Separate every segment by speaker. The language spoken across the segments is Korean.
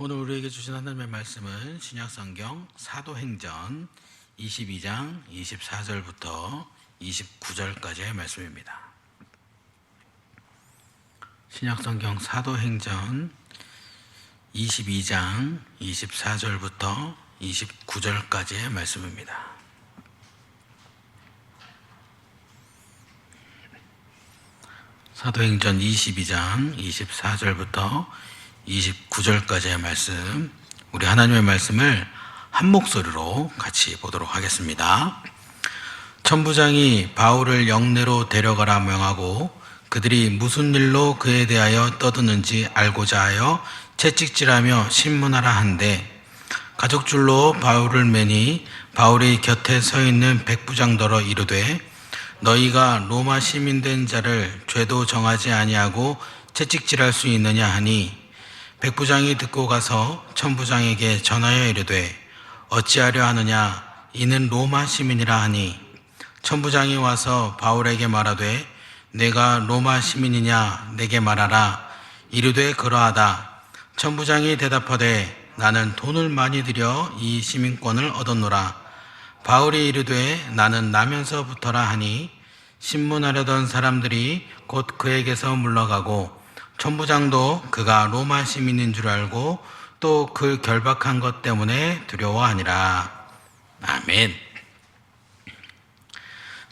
Speaker 1: 오늘 우리에게 주신 하나님의 말씀은 신약성경 사도행전 22장 24절부터 29절까지의 말씀입니다. 신약성경 사도행전 22장 24절부터 29절까지의 말씀입니다. 사도행전 22장 24절부터 29절까지의 말씀, 우리 하나님의 말씀을 한 목소리로 같이 보도록 하겠습니다. 천부장이 바울을 영내로 데려가라 명하고 그들이 무슨 일로 그에 대하여 떠드는지 알고자 하여 채찍질하며 신문하라 한데, 가죽줄로 바울을 매니 바울의 곁에 서 있는 백부장더러 이르되, 너희가 로마 시민된 자를 죄도 정하지 아니하고 채찍질할 수 있느냐 하니, 백부장이 듣고 가서 천부장에게 전하여 이르되, 어찌하려 하느냐, 이는 로마 시민이라 하니, 천부장이 와서 바울에게 말하되, 내가 로마 시민이냐 내게 말하라. 이르되 그러하다. 천부장이 대답하되, 나는 돈을 많이 들여 이 시민권을 얻었노라. 바울이 이르되, 나는 나면서부터라 하니, 신문하려던 사람들이 곧 그에게서 물러가고, 천부장도 그가 로마 시민인 줄 알고 또 그 결박한 것 때문에 두려워하니라. 아멘.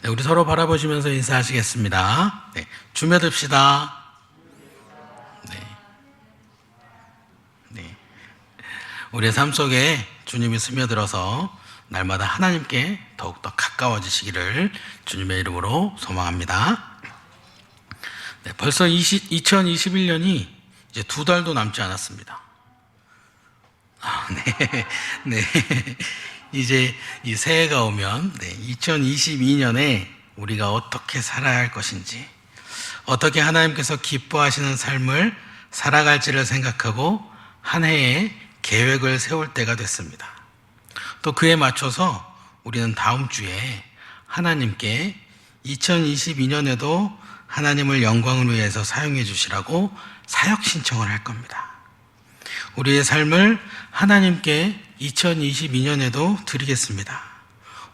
Speaker 1: 네, 우리 서로 바라보시면서 인사하시겠습니다. 네, 주며듭시다. 네. 우리의 삶 속에 주님이 스며들어서 날마다 하나님께 더욱더 가까워지시기를 주님의 이름으로 소망합니다. 네, 벌써 2021년이 이제 2달도 남지 않았습니다. 네. 이제 이 새해가 오면 2022년에 우리가 어떻게 살아야 할 것인지, 어떻게 하나님께서 기뻐하시는 삶을 살아갈지를 생각하고 한 해에 계획을 세울 때가 됐습니다. 또 그에 맞춰서 우리는 다음 주에 하나님께 2022년에도 하나님을 영광을 위해서 사용해 주시라고 사역 신청을 할 겁니다. 우리의 삶을 하나님께 2022년에도 드리겠습니다.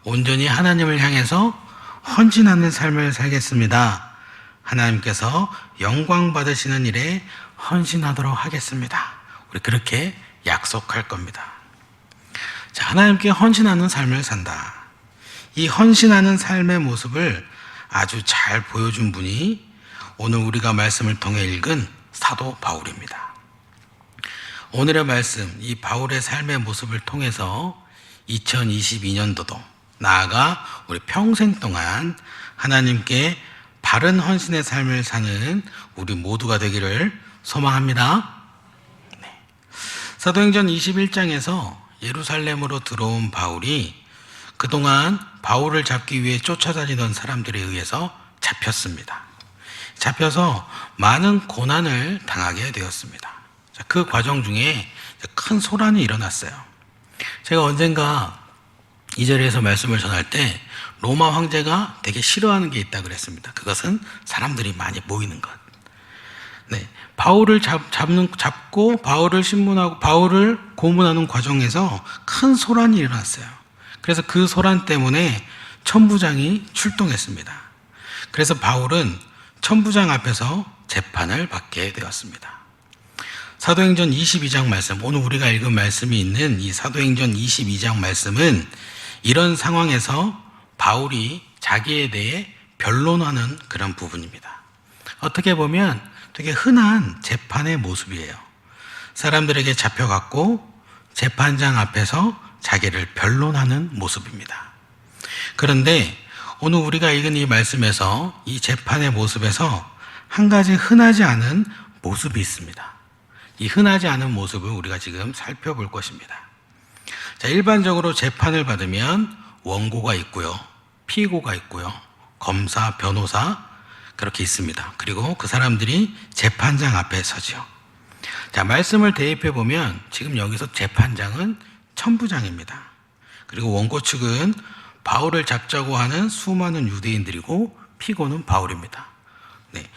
Speaker 1: 온전히 하나님을 향해서 헌신하는 삶을 살겠습니다. 하나님께서 영광 받으시는 일에 헌신하도록 하겠습니다. 우리 그렇게 약속할 겁니다. 자, 하나님께 헌신하는 삶을 산다. 이 헌신하는 삶의 모습을 아주 잘 보여준 분이 오늘 우리가 말씀을 통해 읽은 사도 바울입니다. 오늘의 말씀, 이 바울의 삶의 모습을 통해서 2022년도도 나아가 우리 평생 동안 하나님께 바른 헌신의 삶을 사는 우리 모두가 되기를 소망합니다. 네. 사도행전 21장에서 예루살렘으로 들어온 바울이 그동안 바울을 잡기 위해 쫓아다니던 사람들에 의해서 잡혔습니다. 잡혀서 많은 고난을 당하게 되었습니다. 그 과정 중에 큰 소란이 일어났어요. 제가 언젠가 이 자리에서 말씀을 전할 때 로마 황제가 되게 싫어하는 게 있다고 그랬습니다. 그것은 사람들이 많이 모이는 것. 네, 바울을 잡고 바울을 신문하고 바울을 고문하는 과정에서 큰 소란이 일어났어요. 그래서 그 소란 때문에 천부장이 출동했습니다. 그래서 바울은 천부장 앞에서 재판을 받게 되었습니다. 사도행전 22장 말씀, 오늘 우리가 읽은 말씀이 있는 이 사도행전 22장 말씀은 이런 상황에서 바울이 자기에 대해 변론하는 그런 부분입니다. 어떻게 보면 되게 흔한 재판의 모습이에요. 사람들에게 잡혀갔고 재판장 앞에서 자기를 변론하는 모습입니다. 그런데 오늘 우리가 읽은 이 말씀에서 이 재판의 모습에서 한 가지 흔하지 않은 모습이 있습니다. 이 흔하지 않은 모습을 우리가 지금 살펴볼 것입니다. 자, 일반적으로 재판을 받으면 원고가 있고요, 피고가 있고요, 검사, 변호사 그렇게 있습니다. 그리고 그 사람들이 재판장 앞에 서죠. 자, 말씀을 대입해 보면 지금 여기서 재판장은 천부장입니다. 그리고 원고 측은 바울을 잡자고 하는 수많은 유대인들이고 피고는 바울입니다. 네.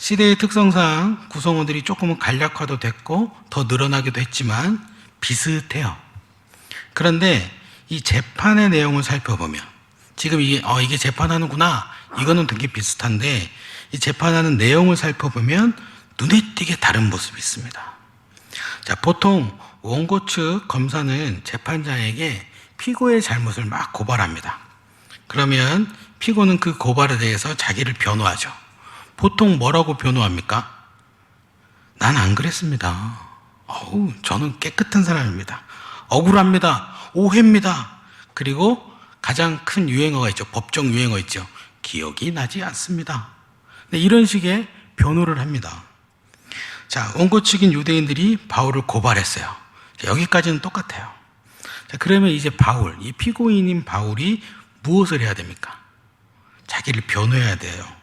Speaker 1: 시대의 특성상 구성원들이 조금은 간략화도 됐고 더 늘어나기도 했지만 비슷해요. 그런데 이 재판의 내용을 살펴보면 지금 이게 재판하는구나, 이거는 되게 비슷한데 이 재판하는 내용을 살펴보면 눈에 띄게 다른 모습이 있습니다. 자, 보통 원고 측 검사는 재판장에게 피고의 잘못을 막 고발합니다. 그러면 피고는 그 고발에 대해서 자기를 변호하죠. 보통 뭐라고 변호합니까? 난 안 그랬습니다. 저는 깨끗한 사람입니다. 억울합니다. 오해입니다. 그리고 가장 큰 유행어가 있죠. 법정 유행어 있죠. 기억이 나지 않습니다. 이런 식의 변호를 합니다. 자, 원고 측인 유대인들이 바울을 고발했어요. 자, 여기까지는 똑같아요. 자, 그러면 이제 바울, 이 피고인인 바울이 무엇을 해야 됩니까? 자기를 변호해야 돼요.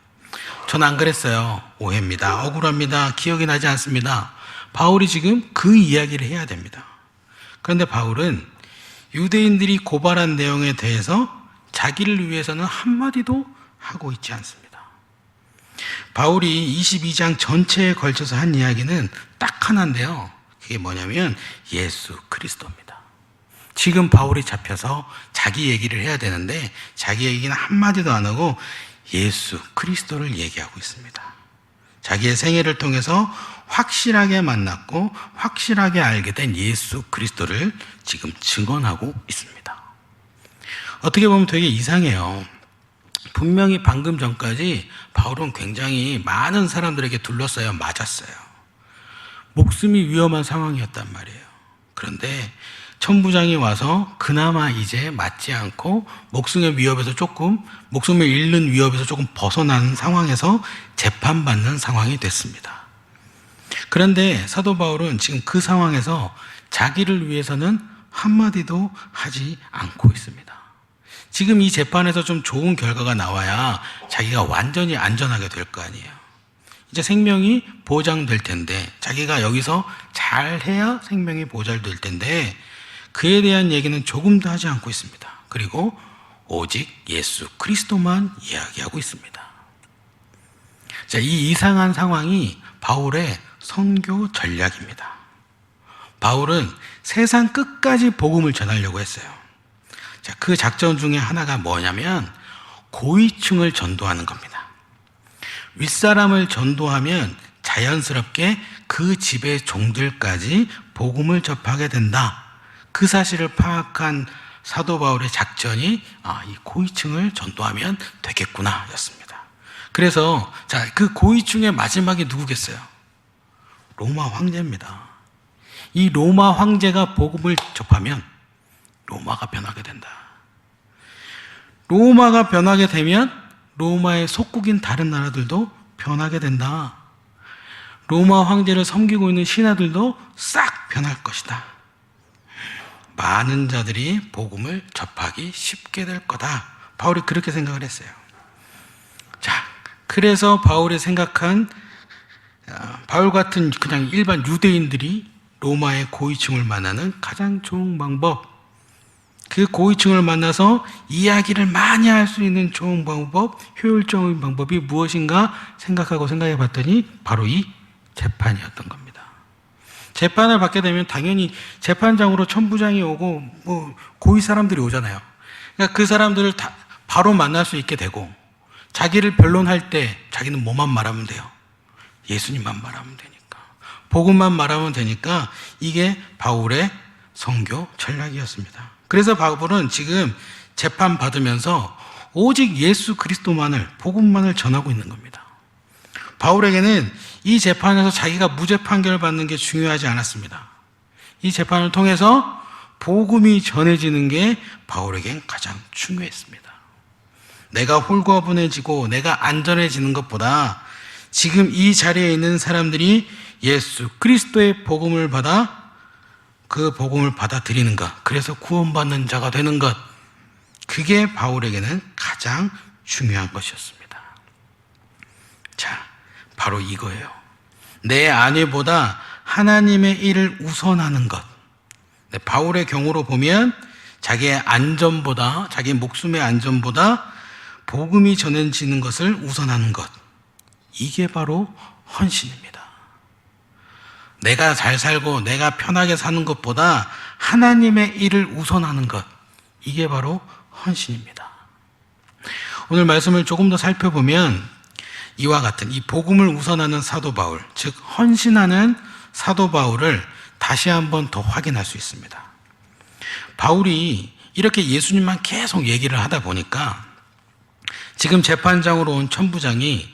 Speaker 1: 저는 안 그랬어요. 오해입니다. 억울합니다. 기억이 나지 않습니다. 바울이 지금 그 이야기를 해야 됩니다. 그런데 바울은 유대인들이 고발한 내용에 대해서 자기를 위해서는 한마디도 하고 있지 않습니다. 바울이 22장 전체에 걸쳐서 한 이야기는 딱 하나인데요. 그게 뭐냐면 예수 그리스도입니다. 지금 바울이 잡혀서 자기 얘기를 해야 되는데 자기 얘기는 한마디도 안 하고 예수 그리스도를 얘기하고 있습니다. 자기의 생애를 통해서 확실하게 만났고 확실하게 알게 된 예수 그리스도를 지금 증언하고 있습니다. 어떻게 보면 되게 이상해요. 분명히 방금 전까지 바울은 굉장히 많은 사람들에게 둘러싸여 맞았어요. 목숨이 위험한 상황이었단 말이에요. 그런데 천부장이 와서 그나마 이제 맞지 않고 목숨을 잃는 위협에서 조금 벗어나는 상황에서 재판받는 상황이 됐습니다. 그런데 사도 바울은 지금 그 상황에서 자기를 위해서는 한마디도 하지 않고 있습니다. 지금 이 재판에서 좀 좋은 결과가 나와야 자기가 완전히 안전하게 될 거 아니에요. 이제 생명이 보장될 텐데 자기가 여기서 잘해야 생명이 보장될 텐데 그에 대한 얘기는 조금도 하지 않고 있습니다. 그리고 오직 예수 그리스도만 이야기하고 있습니다. 자, 이 이상한 상황이 바울의 선교 전략입니다. 바울은 세상 끝까지 복음을 전하려고 했어요. 자, 그 작전 중에 하나가 뭐냐면 고위층을 전도하는 겁니다. 윗사람을 전도하면 자연스럽게 그 집의 종들까지 복음을 접하게 된다. 그 사실을 파악한 사도 바울의 작전이 이 고위층을 전도하면 되겠구나 였습니다. 그래서 그 고위층의 마지막이 누구겠어요? 로마 황제입니다. 이 로마 황제가 복음을 접하면 로마가 변하게 된다. 로마가 변하게 되면 로마의 속국인 다른 나라들도 변하게 된다. 로마 황제를 섬기고 있는 신하들도 싹 변할 것이다. 많은 자들이 복음을 접하기 쉽게 될 거다. 바울이 그렇게 생각을 했어요. 자, 그래서 바울이 생각한 바울 같은 그냥 일반 유대인들이 로마의 고위층을 만나는 가장 좋은 방법, 그 고위층을 만나서 이야기를 많이 할 수 있는 좋은 방법, 효율적인 방법이 무엇인가 생각해 봤더니 바로 이 재판이었던 겁니다. 재판을 받게 되면 당연히 재판장으로 천부장이 오고 고위 사람들이 오잖아요. 그러니까 그 사람들을 다 바로 만날 수 있게 되고 자기를 변론할 때 자기는 뭐만 말하면 돼요? 예수님만 말하면 되니까. 복음만 말하면 되니까 이게 바울의 선교 전략이었습니다. 그래서 바울은 지금 재판 받으면서 오직 예수 그리스도만을, 복음만을 전하고 있는 겁니다. 바울에게는 이 재판에서 자기가 무죄 판결을 받는 게 중요하지 않았습니다. 이 재판을 통해서 복음이 전해지는 게 바울에겐 가장 중요했습니다. 내가 홀가분해지고 내가 안전해지는 것보다 지금 이 자리에 있는 사람들이 예수 그리스도의 복음을 받아 그 복음을 받아들이는 것, 그래서 구원받는 자가 되는 것, 그게 바울에게는 가장 중요한 것이었습니다. 자, 바로 이거예요. 내 안위보다 하나님의 일을 우선하는 것. 바울의 경우로 보면 자기의 안전보다, 자기 목숨의 안전보다 복음이 전해지는 것을 우선하는 것. 이게 바로 헌신입니다. 내가 잘 살고 내가 편하게 사는 것보다 하나님의 일을 우선하는 것, 이게 바로 헌신입니다. 오늘 말씀을 조금 더 살펴보면 이와 같은 이 복음을 우선하는 사도 바울, 즉 헌신하는 사도 바울을 다시 한번 더 확인할 수 있습니다. 바울이 이렇게 예수님만 계속 얘기를 하다 보니까 지금 재판장으로 온 천부장이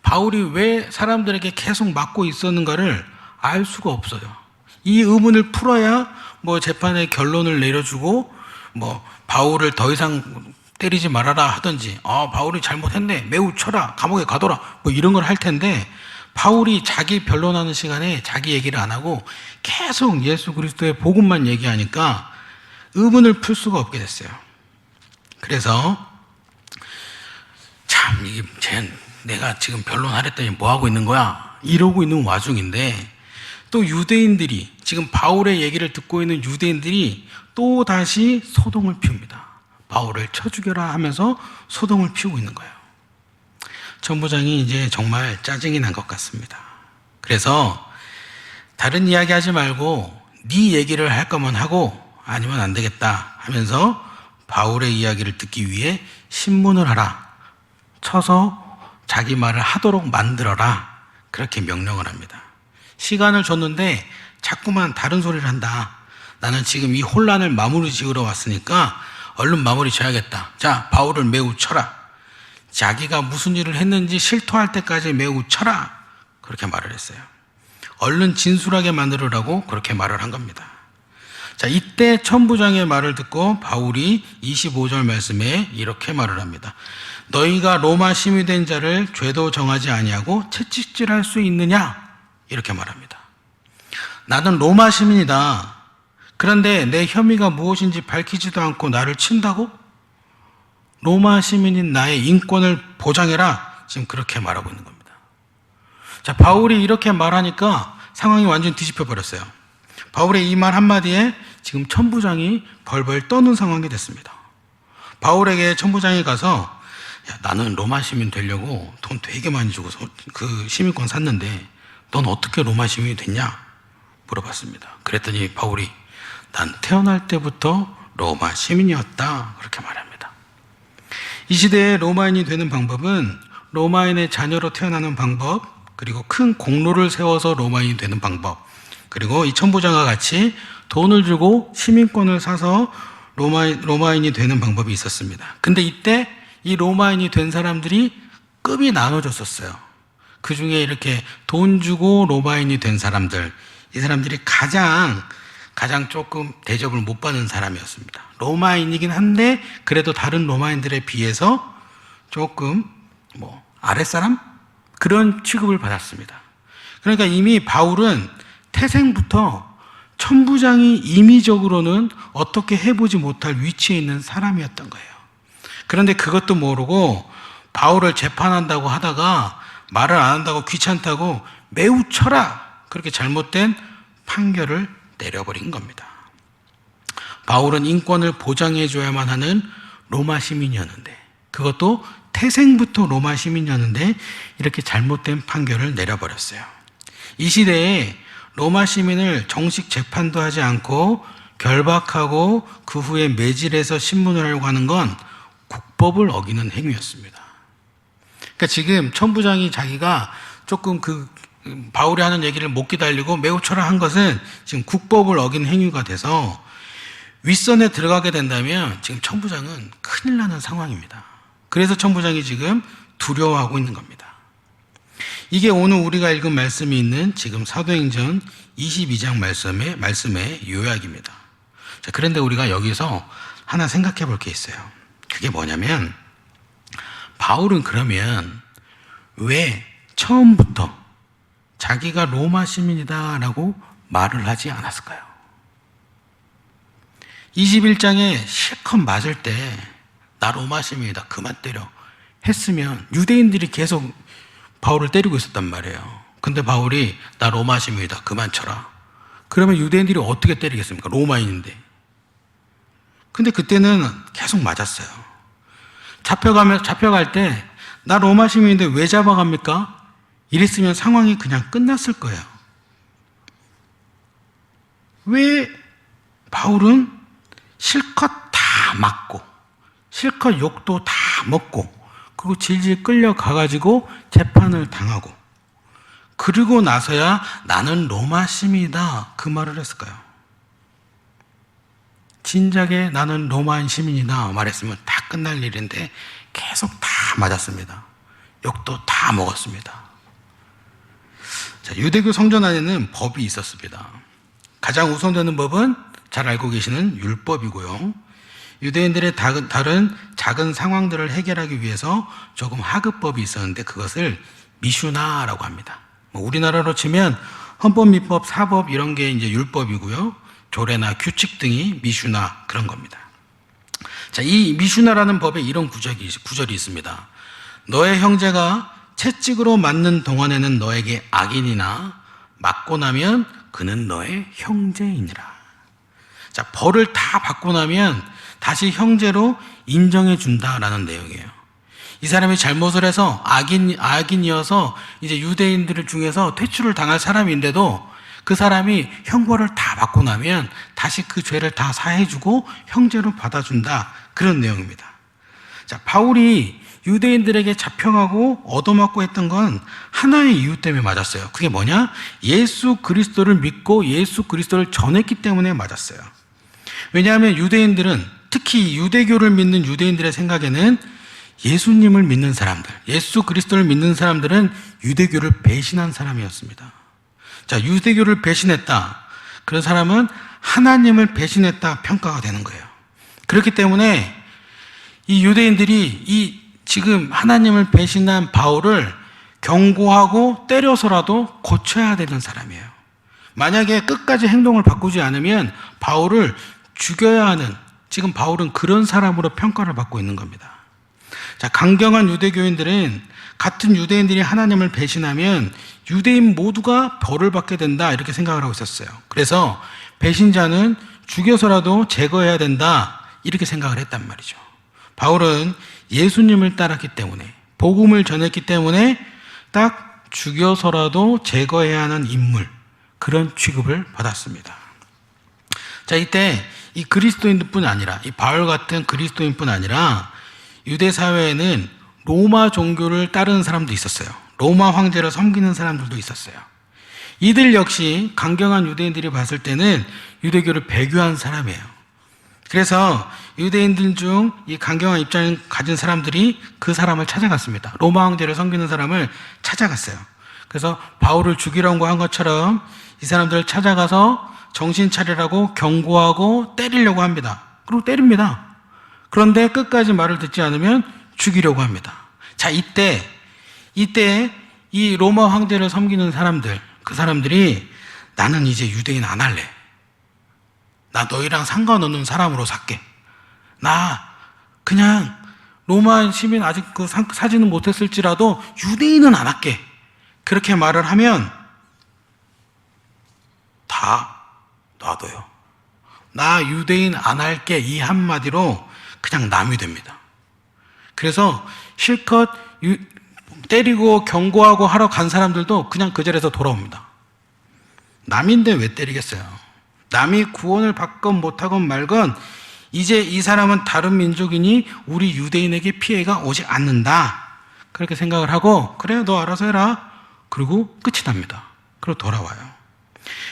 Speaker 1: 바울이 왜 사람들에게 계속 맡고 있었는가를 알 수가 없어요. 이 의문을 풀어야 뭐 재판의 결론을 내려주고 뭐 바울을 더 이상 때리지 말아라 하든지 바울이 잘못했네 매우 쳐라 감옥에 가둬라 뭐 이런 걸 할 텐데 바울이 자기 변론하는 시간에 자기 얘기를 안 하고 계속 예수 그리스도의 복음만 얘기하니까 의문을 풀 수가 없게 됐어요. 그래서 참 이게 내가 지금 변론하랬더니 뭐 하고 있는 거야? 이러고 있는 와중인데 또 유대인들이 지금 바울의 얘기를 듣고 있는 유대인들이 또 다시 소동을 피웁니다. 바울을 쳐 죽여라 하면서 소동을 피우고 있는 거예요. 천부장이 이제 정말 짜증이 난 것 같습니다. 그래서 다른 이야기 하지 말고 네 얘기를 할 거면 하고 아니면 안 되겠다 하면서 바울의 이야기를 듣기 위해 신문을 하라. 쳐서 자기 말을 하도록 만들어라. 그렇게 명령을 합니다. 시간을 줬는데 자꾸만 다른 소리를 한다. 나는 지금 이 혼란을 마무리 지으러 왔으니까 얼른 마무리 지어야겠다. 자, 바울을 매우 쳐라. 자기가 무슨 일을 했는지 실토할 때까지 매우 쳐라. 그렇게 말을 했어요. 얼른 진술하게 만들으라고 그렇게 말을 한 겁니다. 자, 이때 천부장의 말을 듣고 바울이 25절 말씀에 이렇게 말을 합니다. 너희가 로마 시민이 된 자를 죄도 정하지 아니하고 채찍질할 수 있느냐? 이렇게 말합니다. 나는 로마 시민이다. 그런데 내 혐의가 무엇인지 밝히지도 않고 나를 친다고? 로마 시민인 나의 인권을 보장해라. 지금 그렇게 말하고 있는 겁니다. 자, 바울이 이렇게 말하니까 상황이 완전히 뒤집혀 버렸어요. 바울의 이 말 한마디에 지금 천부장이 벌벌 떠는 상황이 됐습니다. 바울에게 천부장이 가서 야, 나는 로마 시민 되려고 돈 되게 많이 주고 그 시민권 샀는데 넌 어떻게 로마 시민이 됐냐? 물어봤습니다. 그랬더니 바울이 난 태어날 때부터 로마 시민이었다. 그렇게 말합니다. 이 시대에 로마인이 되는 방법은 로마인의 자녀로 태어나는 방법, 그리고 큰 공로를 세워서 로마인이 되는 방법, 그리고 이 천부장과 같이 돈을 주고 시민권을 사서 로마인이 되는 방법이 있었습니다. 근데 이때 이 로마인이 된 사람들이 급이 나눠졌었어요. 그 중에 이렇게 돈 주고 로마인이 된 사람들, 이 사람들이 가장 조금 대접을 못 받는 사람이었습니다. 로마인이긴 한데 그래도 다른 로마인들에 비해서 조금 아랫사람? 그런 취급을 받았습니다. 그러니까 이미 바울은 태생부터 천부장이 임의적으로는 어떻게 해보지 못할 위치에 있는 사람이었던 거예요. 그런데 그것도 모르고 바울을 재판한다고 하다가 말을 안 한다고 귀찮다고 매우 쳐라. 그렇게 잘못된 판결을 내려버린 겁니다. 바울은 인권을 보장해줘야만 하는 로마 시민이었는데, 그것도 태생부터 로마 시민이었는데 이렇게 잘못된 판결을 내려버렸어요. 이 시대에 로마 시민을 정식 재판도 하지 않고 결박하고 그 후에 매질해서 신문을 하려고 하는 건 국법을 어기는 행위였습니다. 그러니까 지금 천부장이 자기가 조금 바울이 하는 얘기를 못 기다리고 매우 초라한 것은 지금 국법을 어긴 행위가 돼서 윗선에 들어가게 된다면 지금 천부장은 큰일 나는 상황입니다. 그래서 천부장이 지금 두려워하고 있는 겁니다. 이게 오늘 우리가 읽은 말씀이 있는 지금 사도행전 22장 말씀의 요약입니다. 자, 그런데 우리가 여기서 하나 생각해 볼 게 있어요. 그게 뭐냐면 바울은 그러면 왜 처음부터 자기가 로마 시민이다라고 말을 하지 않았을까요? 21장에 실컷 맞을 때 나 로마 시민이다 그만 때려 했으면 유대인들이 계속 바울을 때리고 있었단 말이에요. 근데 바울이 나 로마 시민이다 그만 쳐라. 그러면 유대인들이 어떻게 때리겠습니까? 로마인인데. 근데 그때는 계속 맞았어요. 잡혀갈 때 나 로마 시민인데 왜 잡아갑니까? 이랬으면 상황이 그냥 끝났을 거예요. 왜 바울은 실컷 다 맞고 실컷 욕도 다 먹고 그리고 질질 끌려가가지고 재판을 당하고 그리고 나서야 나는 로마 시민이다 그 말을 했을까요? 진작에 나는 로마 시민이다 말했으면 다 끝날 일인데 계속 다 맞았습니다. 욕도 다 먹었습니다. 자, 유대교 성전 안에는 법이 있었습니다. 가장 우선되는 법은 잘 알고 계시는 율법이고요. 유대인들의 다른 작은 상황들을 해결하기 위해서 조금 하급법이 있었는데 그것을 미슈나라고 합니다. 우리나라로 치면 헌법, 미법, 사법 이런 게 이제 율법이고요. 조례나 규칙 등이 미슈나 그런 겁니다. 자, 이 미슈나라는 법에 이런 구절이 있습니다. 너의 형제가 채찍으로 맞는 동안에는 너에게 악인이나 맞고 나면 그는 너의 형제이니라. 자, 벌을 다 받고 나면 다시 형제로 인정해 준다라는 내용이에요. 이 사람이 잘못을 해서 악인이어서 이제 유대인들 중에서 퇴출을 당할 사람인데도 그 사람이 형벌을 다 받고 나면 다시 그 죄를 다 사해주고 형제로 받아준다. 그런 내용입니다. 자, 바울이 유대인들에게 잡혀가고 얻어맞고 했던 건 하나의 이유 때문에 맞았어요. 그게 뭐냐? 예수 그리스도를 믿고 예수 그리스도를 전했기 때문에 맞았어요. 왜냐하면 유대인들은 특히 유대교를 믿는 유대인들의 생각에는 예수님을 믿는 사람들, 예수 그리스도를 믿는 사람들은 유대교를 배신한 사람이었습니다. 자, 유대교를 배신했다. 그런 사람은 하나님을 배신했다 평가가 되는 거예요. 그렇기 때문에 이 유대인들이 지금 하나님을 배신한 바울을 경고하고 때려서라도 고쳐야 되는 사람이에요. 만약에 끝까지 행동을 바꾸지 않으면 바울을 죽여야 하는, 지금 바울은 그런 사람으로 평가를 받고 있는 겁니다. 자, 강경한 유대교인들은 같은 유대인들이 하나님을 배신하면 유대인 모두가 벌을 받게 된다 이렇게 생각을 하고 있었어요. 그래서 배신자는 죽여서라도 제거해야 된다 이렇게 생각을 했단 말이죠. 바울은 예수님을 따랐기 때문에 복음을 전했기 때문에 딱 죽여서라도 제거해야 하는 인물, 그런 취급을 받았습니다. 자, 이때 이 그리스도인뿐 아니라 이 바울 같은 그리스도인뿐 아니라 유대 사회에는 로마 종교를 따르는 사람도 있었어요. 로마 황제를 섬기는 사람들도 있었어요. 이들 역시 강경한 유대인들이 봤을 때는 유대교를 배교한 사람이에요. 그래서 유대인들 중 이 강경한 입장을 가진 사람들이 그 사람을 찾아갔습니다. 로마 황제를 섬기는 사람을 찾아갔어요. 그래서 바울을 죽이려고 한 것처럼 이 사람들을 찾아가서 정신 차리라고 경고하고 때리려고 합니다. 그리고 때립니다. 그런데 끝까지 말을 듣지 않으면 죽이려고 합니다. 자, 이때 이 로마 황제를 섬기는 사람들, 그 사람들이 나는 이제 유대인 안 할래. 나 너희랑 상관없는 사람으로 살게. 나 그냥 로마 시민 아직 그 사지는 못했을지라도 유대인은 안 할게. 그렇게 말을 하면 다 놔둬요. 나 유대인 안 할게 이 한마디로 그냥 남이 됩니다. 그래서 실컷 때리고 경고하고 하러 간 사람들도 그냥 그 자리에서 돌아옵니다. 남인데 왜 때리겠어요? 남이 구원을 받건 못하건 말건 이제 이 사람은 다른 민족이니 우리 유대인에게 피해가 오지 않는다. 그렇게 생각을 하고 그래 너 알아서 해라. 그리고 끝이 납니다. 그리고 돌아와요.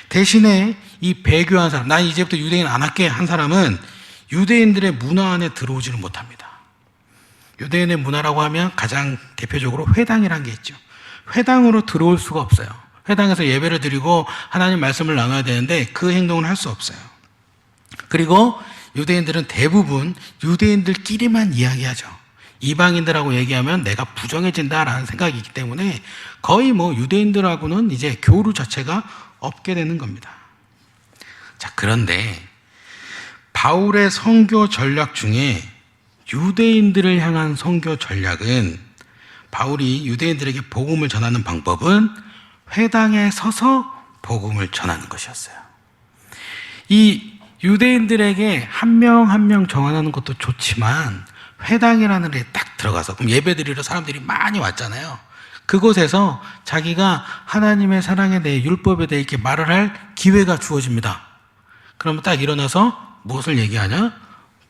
Speaker 1: 대신에 이 배교한 사람, 난 이제부터 유대인 안 할게 한 사람은 유대인들의 문화 안에 들어오지는 못합니다. 유대인의 문화라고 하면 가장 대표적으로 회당이라는 게 있죠. 회당으로 들어올 수가 없어요. 회당에서 예배를 드리고 하나님 말씀을 나눠야 되는데 그 행동을 할 수 없어요. 그리고 유대인들은 대부분 유대인들끼리만 이야기하죠. 이방인들하고 얘기하면 내가 부정해진다라는 생각이 있기 때문에 거의 유대인들하고는 이제 교류 자체가 없게 되는 겁니다. 자, 그런데 바울의 선교 전략 중에 유대인들을 향한 선교 전략은 바울이 유대인들에게 복음을 전하는 방법은 회당에 서서 복음을 전하는 것이었어요. 이 유대인들에게 한 명 한 명 정하는 것도 좋지만 회당이라는 데 딱 들어가서 그럼 예배드리러 사람들이 많이 왔잖아요. 그곳에서 자기가 하나님의 사랑에 대해, 율법에 대해 이렇게 말을 할 기회가 주어집니다. 그러면 딱 일어나서 무엇을 얘기하냐?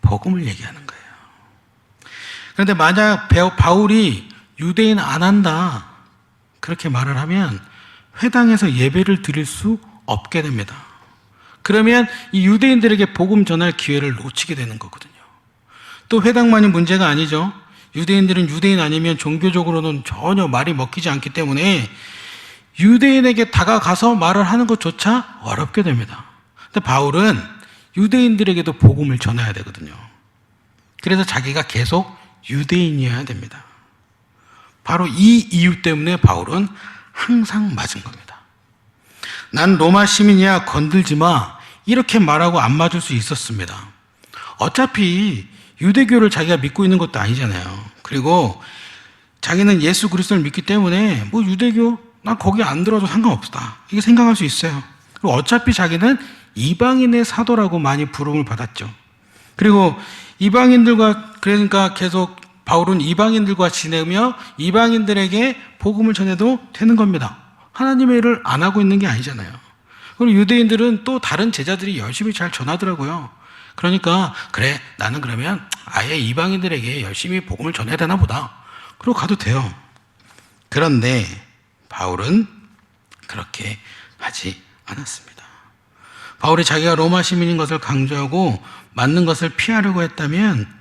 Speaker 1: 복음을 얘기하는 거예요. 그런데 만약 바울이 유대인 안 한다, 그렇게 말을 하면 회당에서 예배를 드릴 수 없게 됩니다. 그러면 이 유대인들에게 복음 전할 기회를 놓치게 되는 거거든요. 또 회당만이 문제가 아니죠. 유대인들은 유대인 아니면 종교적으로는 전혀 말이 먹히지 않기 때문에 유대인에게 다가가서 말을 하는 것조차 어렵게 됩니다. 근데 바울은 유대인들에게도 복음을 전해야 되거든요. 그래서 자기가 계속 유대인이어야 됩니다. 바로 이 이유 때문에 바울은 항상 맞은 겁니다. 난 로마 시민이야, 건들지 마, 이렇게 말하고 안 맞을 수 있었습니다. 어차피 유대교를 자기가 믿고 있는 것도 아니잖아요. 그리고 자기는 예수 그리스도를 믿기 때문에 뭐 유대교 나 거기 안 들어도 상관없다, 이게 생각할 수 있어요. 그리고 어차피 자기는 이방인의 사도라고 많이 부름을 받았죠. 그리고 이방인들과, 그러니까 계속 바울은 이방인들과 지내며 이방인들에게 복음을 전해도 되는 겁니다. 하나님의 일을 안 하고 있는 게 아니잖아요. 그리고 유대인들은 또 다른 제자들이 열심히 잘 전하더라고요. 그러니까 그래, 나는 그러면 아예 이방인들에게 열심히 복음을 전해야 되나 보다, 그러고 가도 돼요. 그런데 바울은 그렇게 하지 않았습니다. 바울이 자기가 로마 시민인 것을 강조하고 맞는 것을 피하려고 했다면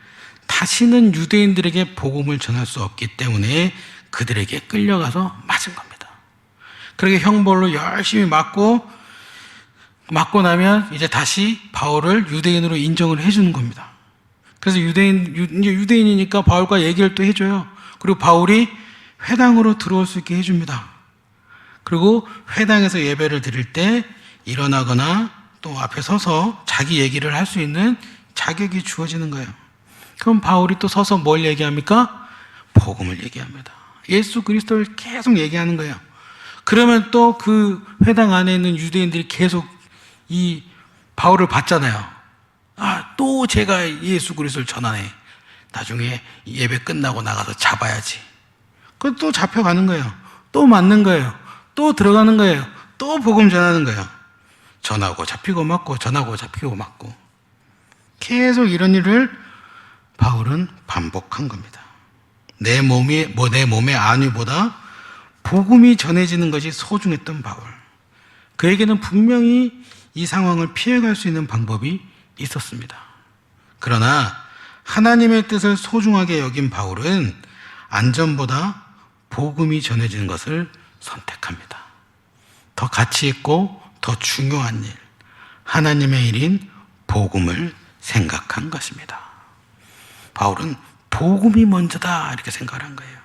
Speaker 1: 다시는 유대인들에게 복음을 전할 수 없기 때문에 그들에게 끌려가서 맞은 겁니다. 그렇게 형벌로 열심히 맞고 나면 이제 다시 바울을 유대인으로 인정을 해주는 겁니다. 그래서 유대인이니까 바울과 얘기를 또 해줘요. 그리고 바울이 회당으로 들어올 수 있게 해줍니다. 그리고 회당에서 예배를 드릴 때 일어나거나 또 앞에 서서 자기 얘기를 할 수 있는 자격이 주어지는 거예요. 그럼 바울이 또 서서 뭘 얘기합니까? 복음을 얘기합니다. 예수 그리스도를 계속 얘기하는 거예요. 그러면 또 그 회당 안에 있는 유대인들이 계속 이 바울을 봤잖아요. 또 제가 예수 그리스도를 전하네, 나중에 예배 끝나고 나가서 잡아야지. 그럼 또 잡혀가는 거예요. 또 맞는 거예요. 또 들어가는 거예요. 또 복음 전하는 거예요. 전하고 잡히고 맞고, 전하고 잡히고 맞고. 계속 이런 일을 바울은 반복한 겁니다. 내 몸의 안위보다 복음이 전해지는 것이 소중했던 바울. 그에게는 분명히 이 상황을 피해갈 수 있는 방법이 있었습니다. 그러나 하나님의 뜻을 소중하게 여긴 바울은 안전보다 복음이 전해지는 것을 선택합니다. 더 가치 있고 더 중요한 일, 하나님의 일인 복음을 생각한 것입니다. 바울은 복음이 먼저다, 이렇게 생각을 한 거예요.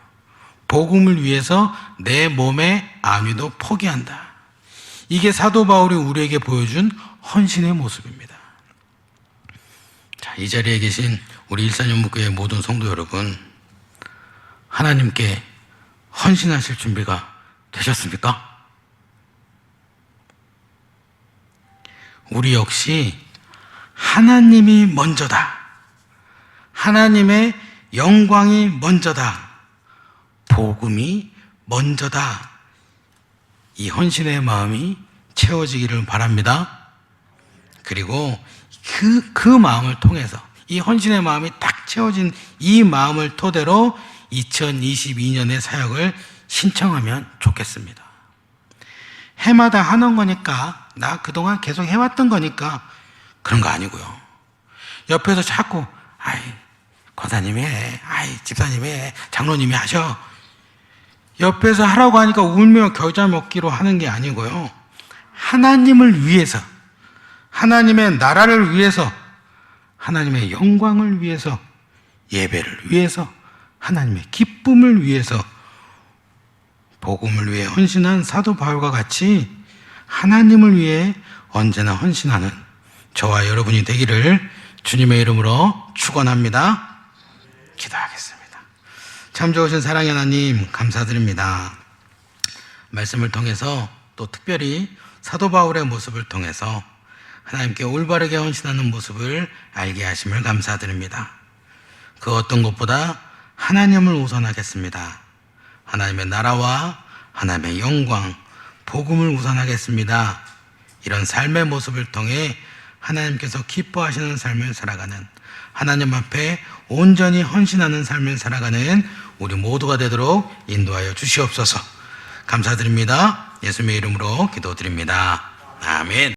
Speaker 1: 복음을 위해서 내 몸의 안위도 포기한다. 이게 사도 바울이 우리에게 보여준 헌신의 모습입니다. 자, 이 자리에 계신 우리 일산연못교회 모든 성도 여러분, 하나님께 헌신하실 준비가 되셨습니까? 우리 역시 하나님이 먼저다, 하나님의 영광이 먼저다, 복음이 먼저다, 이 헌신의 마음이 채워지기를 바랍니다. 그리고 그 마음을 통해서, 이 헌신의 마음이 딱 채워진 이 마음을 토대로 2022년의 사역을 신청하면 좋겠습니다. 해마다 하는 거니까, 나 그동안 계속 해왔던 거니까 그런 거 아니고요. 옆에서 자꾸 권사님이 해, 집사님이 해, 장로님이 하셔, 옆에서 하라고 하니까 울며 겨자 먹기로 하는 게 아니고요. 하나님을 위해서, 하나님의 나라를 위해서, 하나님의 영광을 위해서, 예배를 위해서, 하나님의 기쁨을 위해서, 복음을 위해 헌신한 사도 바울과 같이 하나님을 위해 언제나 헌신하는 저와 여러분이 되기를 주님의 이름으로 축원합니다. 기도하겠습니다. 참 좋으신 사랑의 하나님, 감사드립니다. 말씀을 통해서 또 특별히 사도 바울의 모습을 통해서 하나님께 올바르게 헌신하는 모습을 알게 하심을 감사드립니다. 그 어떤 것보다 하나님을 우선하겠습니다. 하나님의 나라와 하나님의 영광, 복음을 우선하겠습니다. 이런 삶의 모습을 통해 하나님께서 기뻐하시는 삶을 살아가는, 하나님 앞에 온전히 헌신하는 삶을 살아가는 우리 모두가 되도록 인도하여 주시옵소서. 감사드립니다. 예수님의 이름으로 기도드립니다. 아멘.